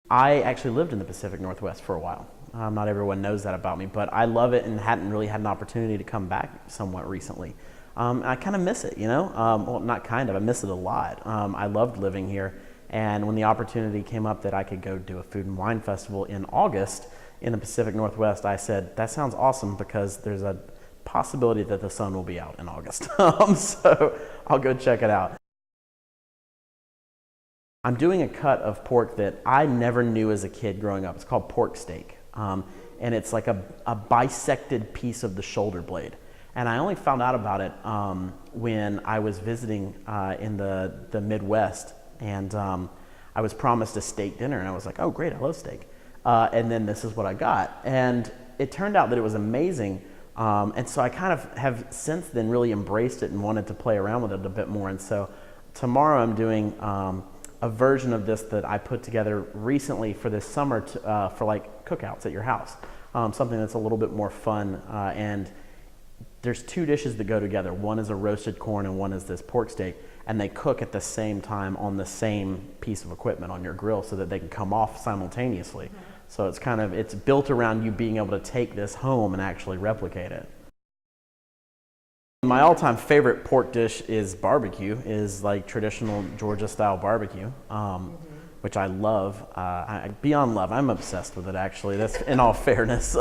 I actually lived in the Pacific Northwest for a while. Not everyone knows that about me, but I love it and hadn't really had an opportunity to come back somewhat recently. I kind of miss it, you know? Well, not kind of, I miss it a lot. I loved living here, and when the opportunity came up that I could go do a food and wine festival in August in the Pacific Northwest, I said, that sounds awesome because there's a possibility that the sun will be out in August. So I'll go check it out. I'm doing a cut of pork that I never knew as a kid growing up. It's called pork steak. And it's like a bisected piece of the shoulder blade. And I only found out about it when I was visiting in the Midwest. And I was promised a steak dinner. And I was like, oh, great, I love steak. And then this is what I got. And it turned out that it was amazing. And so I kind of have since then really embraced it and wanted to play around with it a bit more. And so tomorrow I'm doing a version of this that I put together recently for this summer for like cookouts at your house. Something that's a little bit more fun. And there's two dishes that go together. One is a roasted corn and one is this pork steak. And they cook at the same time on the same piece of equipment on your grill so that they can come off simultaneously. So it's built around you being able to take this home and actually replicate it. My all-time favorite pork dish is barbecue, is like traditional Georgia-style barbecue, which I love. Beyond love, I'm obsessed with it actually. That's in all fairness.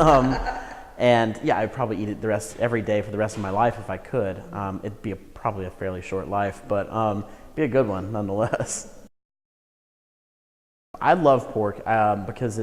And yeah, I'd probably eat it every day for the rest of my life if I could. It'd be probably a fairly short life, but be a good one nonetheless. I love pork because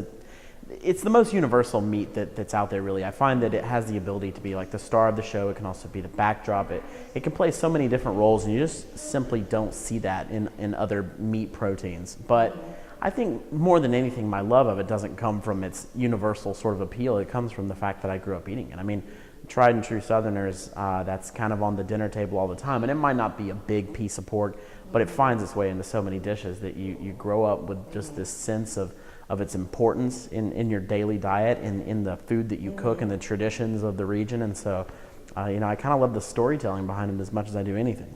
it's the most universal meat that's out there, really. I find that it has the ability to be like the star of the show. It can also be the backdrop. It can play so many different roles, and you just simply don't see that in other meat proteins. But I think more than anything, my love of it doesn't come from its universal sort of appeal. It comes from the fact that I grew up eating it. I mean, tried and true Southerners, that's kind of on the dinner table all the time. And it might not be a big piece of pork, but it finds its way into so many dishes that you grow up with just this sense of its importance in your daily diet and in the food that you cook and the traditions of the region. And so, I kind of love the storytelling behind it as much as I do anything.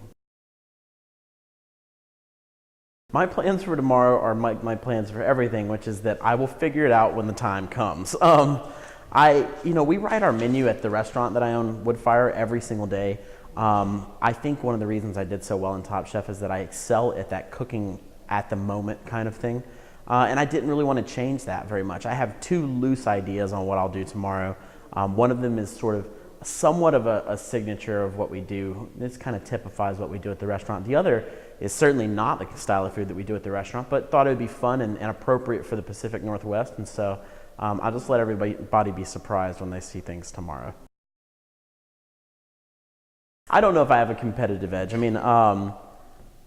My plans for tomorrow are my plans for everything, which is that I will figure it out when the time comes. We write our menu at the restaurant that I own, Woodfire, every single day. I think one of the reasons I did so well in Top Chef is that I excel at that cooking at the moment kind of thing. And I didn't really want to change that very much. I have two loose ideas on what I'll do tomorrow. One of them is sort of somewhat of a signature of what we do. This kind of typifies what we do at the restaurant. The other is certainly not the style of food that we do at the restaurant, but thought it would be fun and appropriate for the Pacific Northwest. And so I'll just let everybody be surprised when they see things tomorrow. I don't know if I have a competitive edge. I mean,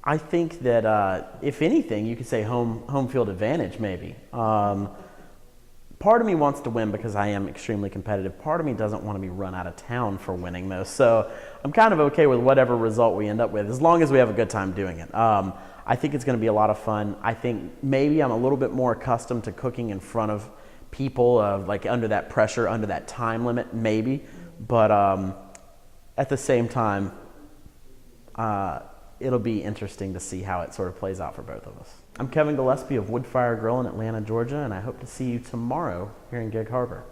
I think that if anything, you could say home field advantage maybe. Part of me wants to win because I am extremely competitive. Part of me doesn't want to be run out of town for winning though. So I'm kind of okay with whatever result we end up with as long as we have a good time doing it. I think it's going to be a lot of fun. I think maybe I'm a little bit more accustomed to cooking in front of people, like under that pressure, under that time limit, maybe. But at the same time, it'll be interesting to see how it sort of plays out for both of us. I'm Kevin Gillespie of Woodfire Grill in Atlanta, Georgia, and I hope to see you tomorrow here in Gig Harbor.